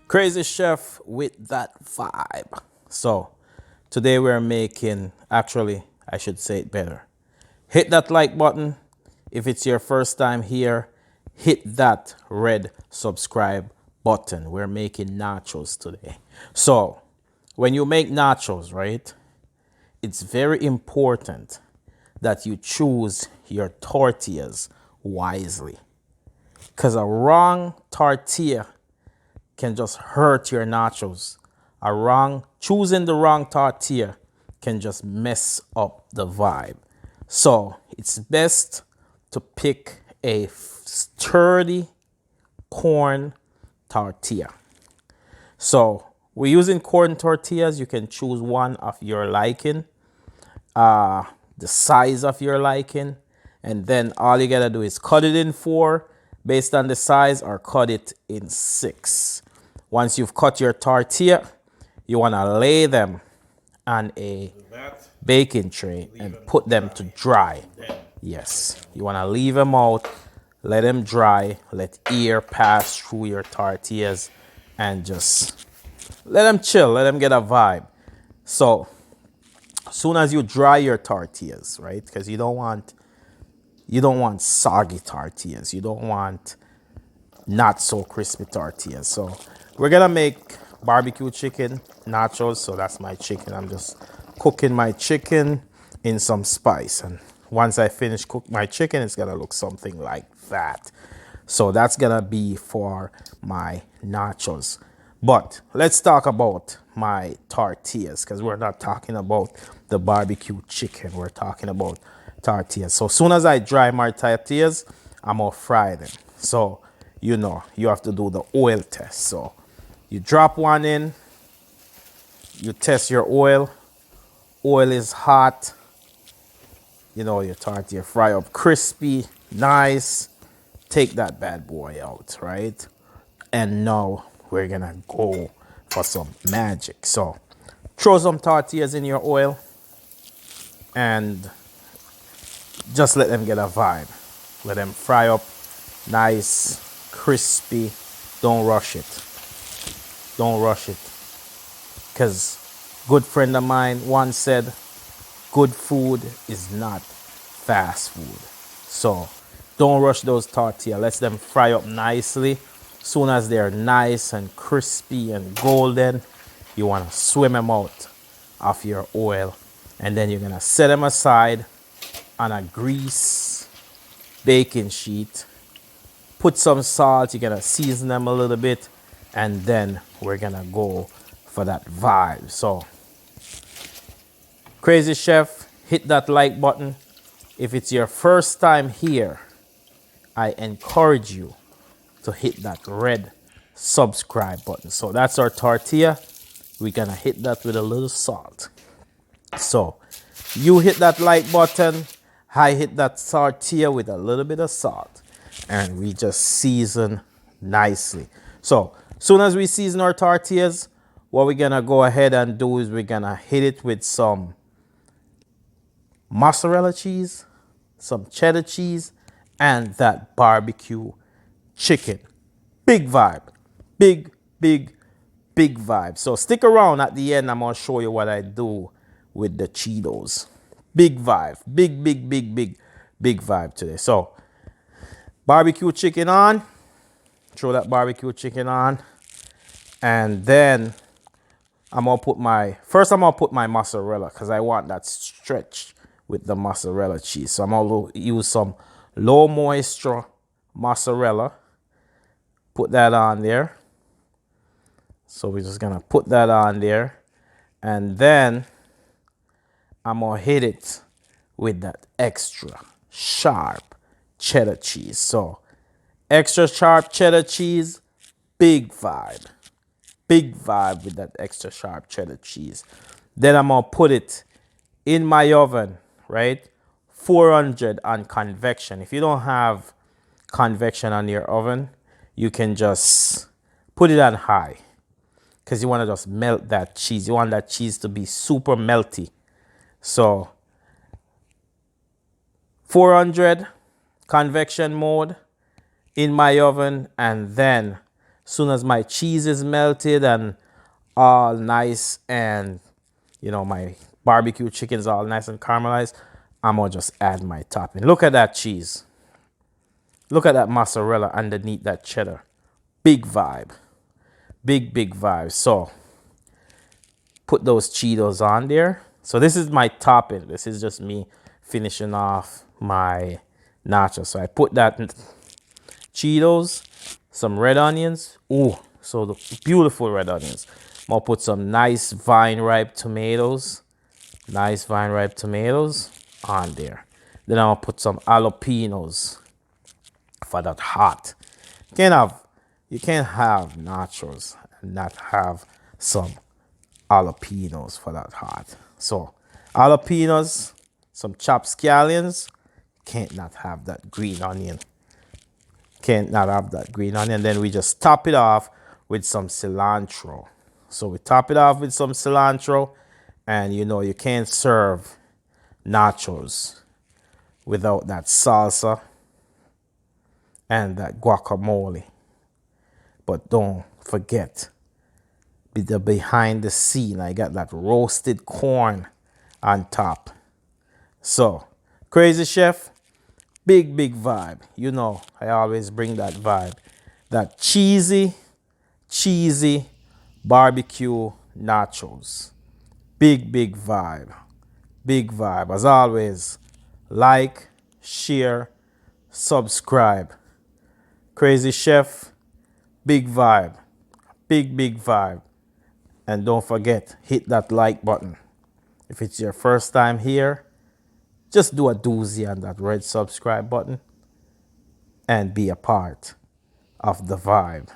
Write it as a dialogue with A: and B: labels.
A: Crazy Chef with that vibe. So today we're making, actually, I should say it better. Hit that like button. If it's your first time here, hit that red subscribe button. We're making nachos today. So when you make nachos, right, it's very important that you choose your tortillas wisely. Because a wrong tortilla can just hurt your nachos. Choosing the wrong tortilla can just mess up the vibe. So it's best to pick a sturdy corn tortilla. So we're using corn tortillas. You can choose one of your liking, the size of your liking, and then all you gotta do is cut it in 4 based on the size, or cut it in 6. Once you've cut your tortilla, you want to lay them on a baking tray and put them to dry. Yes, you want to leave them out, let them dry, let air pass through your tortillas, and just let them chill, let them get a vibe. So as soon as you dry your tortillas, right, because you don't want soggy tortillas, you don't want not so crispy tortillas. So we're gonna make barbecue chicken nachos. So that's my chicken. I'm just cooking my chicken in some spice, and once I finish cook my chicken, it's gonna look something like that. So that's gonna be for my nachos. But let's talk about my tortillas, because we're not talking about the barbecue chicken, we're talking about tortillas. So as soon as I dry my tortillas, I'm gonna fry them. So you know you have to do the oil test. So you drop one in, you test your oil. Oil is hot. You know, your tortilla fry up crispy, nice. Take that bad boy out, right? And now we're gonna go for some magic. So throw some tortillas in your oil and just let them get a vibe. Let them fry up nice, crispy. Don't rush it. Don't rush it. Because good friend of mine once said, good food is not fast food. So don't rush those tortillas. Let them fry up nicely. Soon as they're nice and crispy and golden, you want to swim them out of your oil. And then you're going to set them aside on a grease baking sheet. Put some salt. You're going to season them a little bit. And then we're going to go for that vibe. So, Crazy Chef, hit that like button. If it's your first time here, I encourage you to hit that red subscribe button. So that's our tortilla. We're gonna hit that with a little salt. So you hit that like button, I hit that tortilla with a little bit of salt, and we just season nicely. So soon as we season our tortillas, what we're gonna go ahead and do is we're gonna hit it with some mozzarella cheese, some cheddar cheese, and that barbecue chicken. Big vibe. Big vibe. So stick around at the end. I'm going to show you what I do with the Cheetos. Big vibe. Big vibe today. So barbecue chicken on. Throw that barbecue chicken on. And then I'm going to put my mozzarella, because I want that stretch with the mozzarella cheese. So I'm going to use some low moisture mozzarella. Put that on there. So we're just gonna put that on there, and then I'm gonna hit it with that extra sharp cheddar cheese. So extra sharp cheddar cheese, big vibe with that extra sharp cheddar cheese. Then I'm gonna put it in my oven, right? 400 on convection. If you don't have convection on your oven, you can just put it on high, because you want to just melt that cheese. You want that cheese to be super melty. So 400 convection mode in my oven, and then Soon as my cheese is melted and all nice, and my barbecue chicken's all nice and caramelized, I'm gonna just add my topping. Look at that cheese. Look at that mozzarella underneath that cheddar. Big vibe. Big vibe. So put those Cheetos on there. So this is my topping. This is just me finishing off my nachos. So I put that Cheetos, some red onions. Ooh, so the beautiful red onions. I'm gonna put some nice vine ripe tomatoes. Nice vine ripe tomatoes on there. Then I'm gonna put some jalapenos for that hot. You can't have nachos and not have some jalapenos for that hot. So jalapenos, some chopped scallions. Can't not have that green onion. Can't not have that green onion. Then we just top it off with some cilantro. So we top it off with some cilantro, and you can't serve nachos without that salsa and that guacamole. But don't forget, the behind the scene, I got that roasted corn on top. So, Crazy Chef, big vibe. I always bring that vibe. That cheesy barbecue nachos. Big vibe. Big vibe. As always, like, share, subscribe. Crazy Chef, big vibe. Big vibe. And don't forget, hit that like button. If it's your first time here, just do a doozy on that red subscribe button and be a part of the vibe.